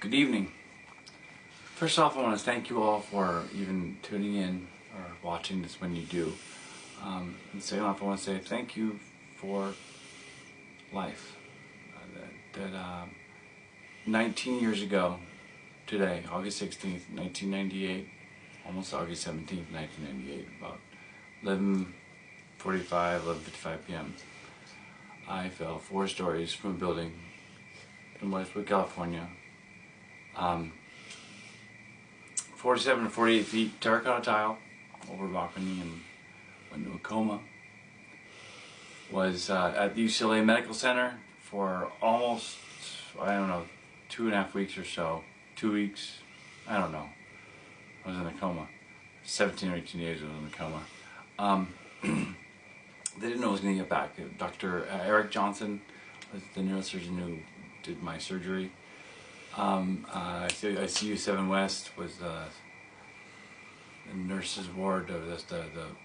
Good evening. First off, I want to thank you all for even tuning in or watching this when you do. And second off, I want to say thank you for life. 19 years ago today, August 16th, 1998, almost August 17th, 1998, about 11:55 p.m., I fell 4 stories from a building in Westwood, California. 47 to 48 feet, terracotta tile over a balcony, and went into a coma. Was at the UCLA Medical Center for almost, I don't know, 2.5 weeks or so. 2 weeks, I don't know. I was in a coma. 17 or 18 days I was in a coma. They didn't know I was going to get back. Dr. Eric Johnson was the neurosurgeon who did my surgery. ICU 7 West was the nurse's ward of the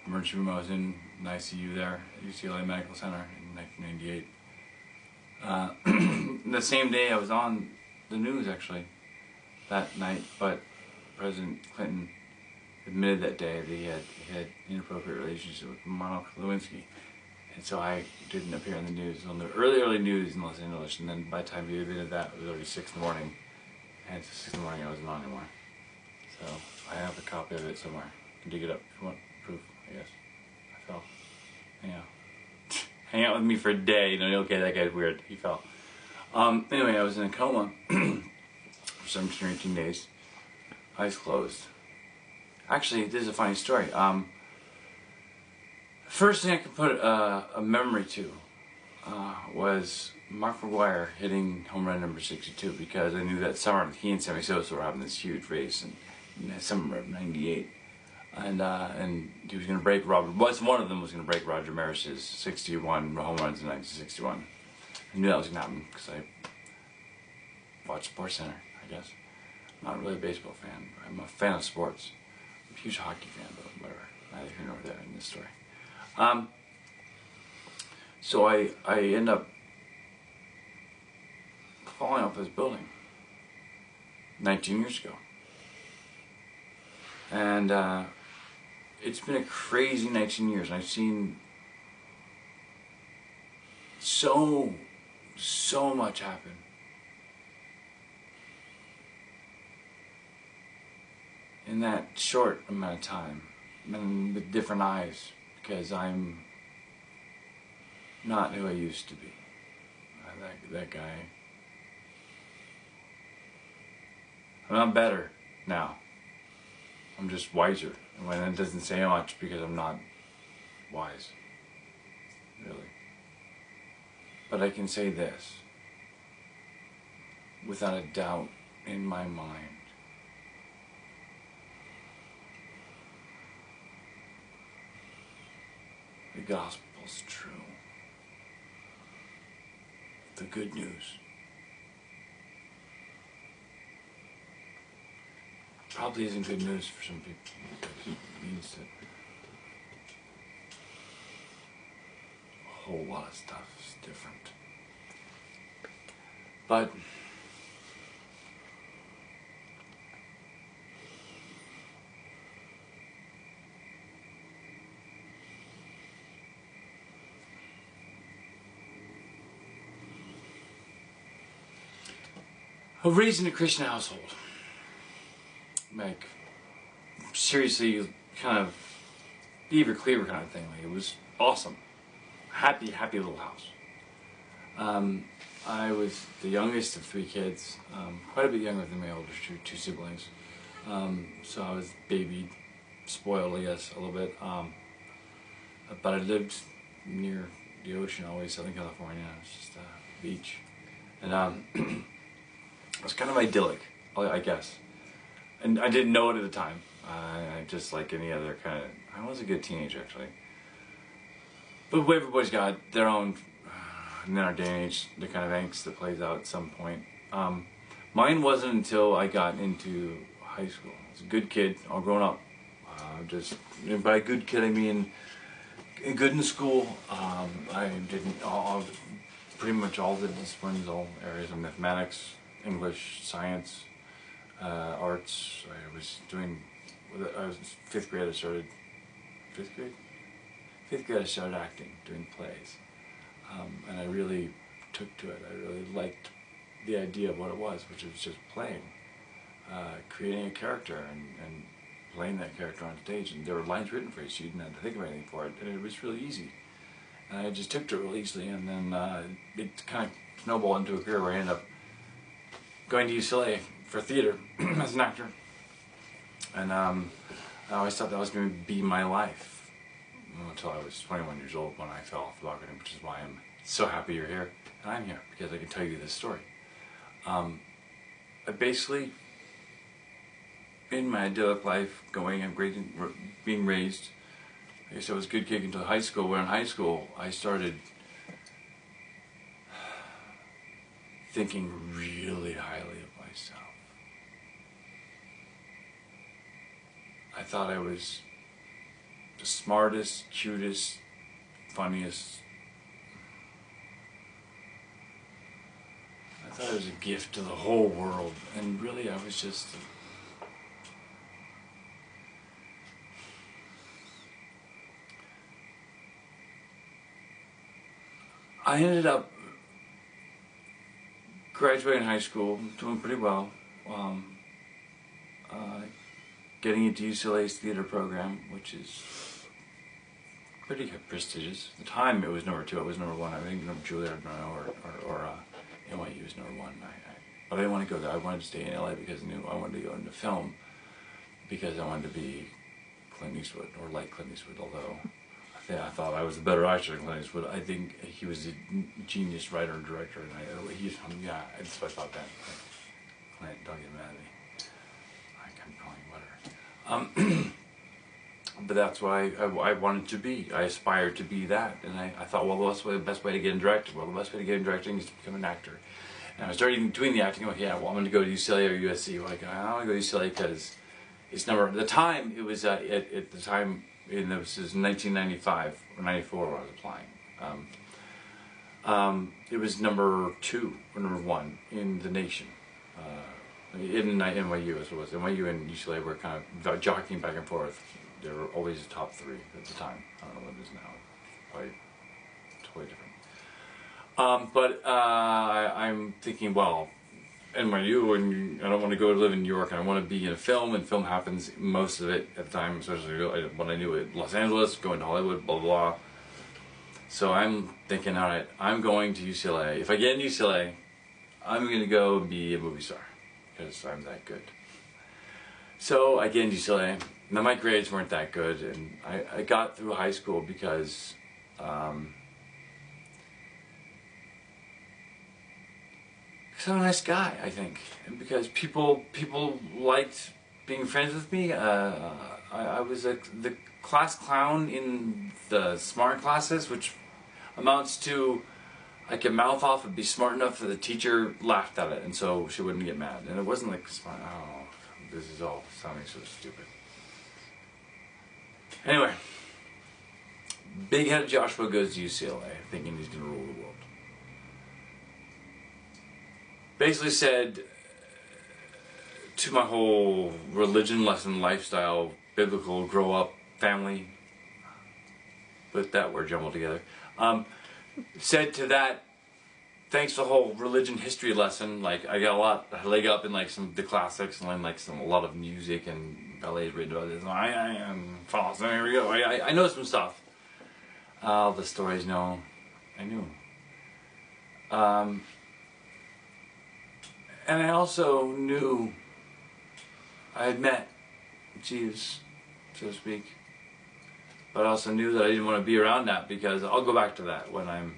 emergency room I was in ICU there at UCLA Medical Center in 1998. The same day I was on the news actually that night, but President Clinton admitted that day that he had inappropriate relationship with Monica Lewinsky. And so I didn't appear on the news, on the early news in Los Angeles, and then by the time he admitted that, it was already 6 in the morning. And at 6 in the morning I wasn't on anymore. So I have a copy of it somewhere. You can dig it up if you want proof, I guess. I fell. Hang out with me for a day, okay, that guy's weird. He fell. Anyway, I was in a coma for 17 or 18 days. Eyes closed. Actually, this is a funny story. First thing I could put a memory to was Mark McGwire hitting home run number 62, because I knew that summer he and Sammy Sosa were having this huge race in the summer of '98, and he was going to break Robert. One of them was going to break Roger Maris's 61 home runs in 1961. I knew that was going to happen because I watched SportsCenter, I guess. I'm not really a baseball fan. I'm a fan of sports. I'm a huge hockey fan, but whatever. Neither here nor there in this story. So I end up falling off this building 19 years ago. And it's been a crazy 19 years. I've seen so much happen. In that short amount of time, and with different eyes, because I'm not who I used to be. That guy. I'm not better now. I'm just wiser. And when that doesn't say much, because I'm not wise, really. But I can say this, without a doubt in my mind. The gospel's true. The good news. Probably isn't good news for some people, because it means that a whole lot of stuff is different. But I was raised in a Christian household. Like, seriously, kind of Beaver Cleaver kind of thing. Like, it was awesome. Happy little house. I was the youngest of 3 kids, quite a bit younger than my older two siblings. So I was babied, spoiled, I guess, a little bit. But I lived near the ocean, always Southern California. It's just a beach. And it was kind of idyllic, I guess. And I didn't know it at the time. I just like any other kind of... I was a good teenager, actually. But everybody's got their own, in our day and age, the kind of angst that plays out at some point. Mine wasn't until I got into high school. I was a good kid, all grown up. By good kid, I mean good in school. I did pretty much all the disciplines, all areas of mathematics, English, science, arts. I was fifth grade. I started fifth grade. Fifth grade, I started acting, doing plays, and I really took to it. I really liked the idea of what it was, which was just playing, creating a character and playing that character on stage. And there were lines written for it, so you didn't have to think of anything for it, and it was really easy. And I just took to it really easily, and then it kind of snowballed into a career where I ended up going to UCLA for theater as an actor. And I always thought that was going to be my life until I was 21 years old when I fell off the balcony, which is why I'm so happy you're here. And I'm here because I can tell you this story. I basically, in my idyllic life, being raised, I guess I was a good kid until high school, where in high school I started thinking really highly of myself. I thought I was the smartest, cutest, funniest. I thought I was a gift to the whole world, and really I was just I ended up graduating high school, doing pretty well, getting into UCLA's theater program, which is pretty prestigious. At the time it was number 2, it was number 1. I think number 2 there, or NYU was number 1. But I didn't want to go there. I wanted to stay in LA because I knew I wanted to go into film, because I wanted to be Clint Eastwood, or like Clint Eastwood, although I thought I was a better actor than Clint Eastwood. I think he was a genius writer and director, and that's what I thought then. Clint, don't get mad at me. I'm calling you whatever. But that's why I wanted to be. I aspired to be that, and I thought, well, the best way to get in directing. Well, the best way to get in directing is to become an actor. And I started doing the acting. Like, yeah, well, I'm going to go to UCLA or USC. Like, I want to go to UCLA because it's number. At the time, it was at the time. This is 1995 or 94 when I was applying. It was number 2 or number 1 in the nation. In NYU as it was. NYU and UCLA were kind of jockeying back and forth. They were always the top 3 at the time. I don't know what it is now. Probably totally different. But I'm thinking, well, NYU, and I don't want to go live in New York, and I want to be in a film, and film happens, most of it at the time, especially when I knew it, Los Angeles, going to Hollywood, blah, blah, blah. So I'm thinking, all right, I'm going to UCLA. If I get into UCLA, I'm going to go and be a movie star, because I'm that good. So I get into UCLA. Now my grades weren't that good, and I got through high school because I'm a nice guy, I think, and because people liked being friends with me. I was the class clown in the smart classes, which amounts to I could mouth off and be smart enough that the teacher laughed at it, and so she wouldn't get mad. And it wasn't like smart. Oh, this is all sounding so stupid. Anyway, big-headed Joshua goes to UCLA, thinking he's going to rule the world. Basically said to my whole religion lesson, lifestyle, biblical, grow up, family, put that word jumbled together, said to that, thanks to the whole religion history lesson, like I got a leg up in like the classics and like a lot of music and ballet written about this. I am false. Here we go. I know some stuff. All the stories, no, I knew. And I also knew I had met Jesus, so to speak. But I also knew that I didn't want to be around that, because I'll go back to that when I'm,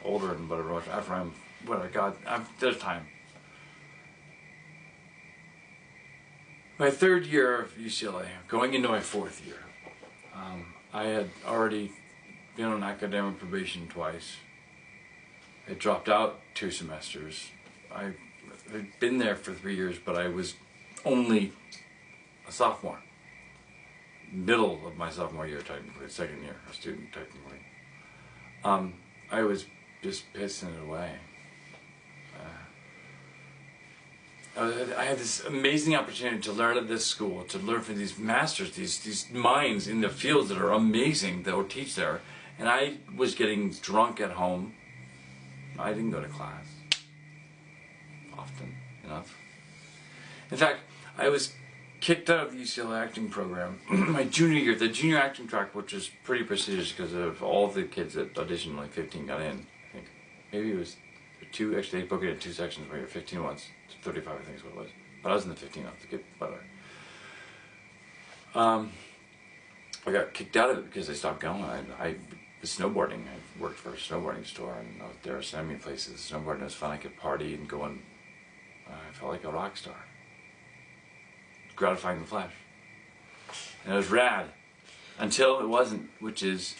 older and whatever. After I'm, whatever, God, there's time. My 3rd year of UCLA, going into my 4th year, I had already been on academic probation twice. I dropped out 2 semesters. I'd been there for 3 years, but I was only a sophomore. Middle of my sophomore year, technically, 2nd year, a student, technically. I was just pissing it away. I had this amazing opportunity to learn at this school, to learn from these masters, these minds in the fields that are amazing, that will teach there. And I was getting drunk at home. I didn't go to class often enough. In fact, I was kicked out of the UCLA acting program my junior year. The junior acting track, which was pretty prestigious because of all the kids that auditioned, like 15 got in, I think. Maybe it was two, actually they broke it in two sections where you're 15 once, 35 I think is what it was. But I was in the 15 off the kid, by the way. I got kicked out of it because I stopped going. I was snowboarding. I worked for a snowboarding store and I was there sending me places. Snowboarding was fun. I could party and go and I felt like a rock star. Gratifying the flesh. And it was rad. Until it wasn't, which is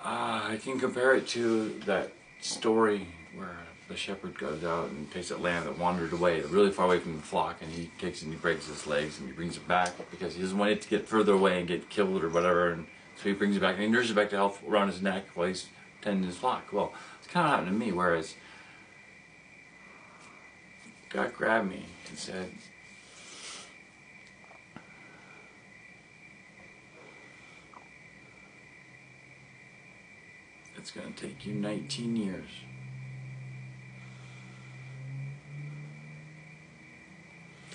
I can compare it to that story where the shepherd goes out and takes that lamb that wandered away, really far away from the flock, and he takes it and he breaks its legs and he brings it back because he doesn't want it to get further away and get killed or whatever, and so he brings it back and he nurses it back to health around his neck while he's tending his flock. Well, it's kind of happened to me, whereas God grabbed me and said, it's going to take you 19 years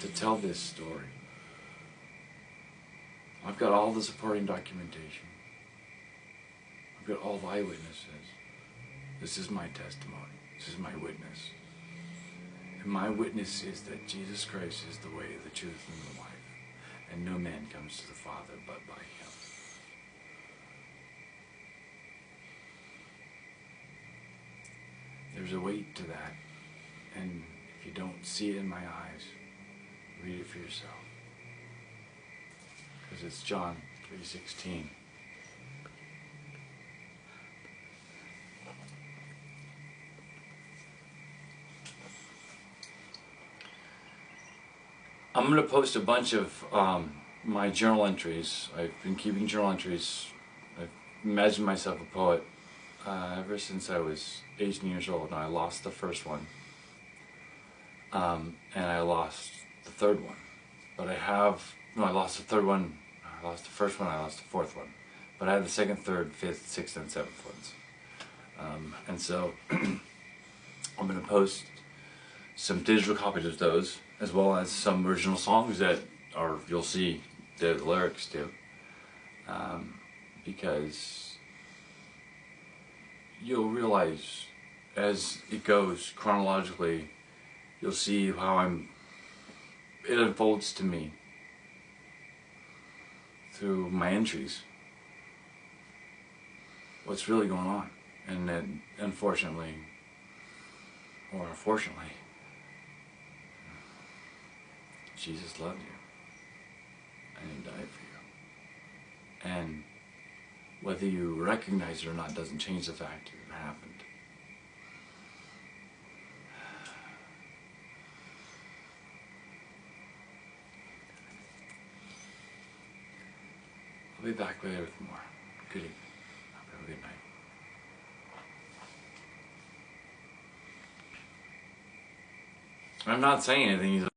to tell this story. I've got all the supporting documentation. I've got all the eyewitnesses. This is my testimony. This is my witness. And my witness is that Jesus Christ is the way, the truth, and the life. And no man comes to the Father but by Him. There's a weight to that. And if you don't see it in my eyes, read it for yourself. Because it's John 3:16. I'm going to post a bunch of my journal entries. I've been keeping journal entries. I've imagined myself a poet ever since I was 18 years old. And I lost the first one. And I lost the third one. But I have, no, I lost the third one. I lost the first one, I lost the fourth one. But I have the second, third, fifth, sixth, and seventh ones. And so I'm going to post some digital copies of those, as well as some original songs that are, you'll see the lyrics to, because you'll realize as it goes chronologically, you'll see how it unfolds to me through my entries, what's really going on. And then unfortunately, or unfortunately, Jesus loved you, and He died for you. And whether you recognize it or not doesn't change the fact that it happened. I'll be back later with more. Good evening. Have a good night. I'm not saying anything.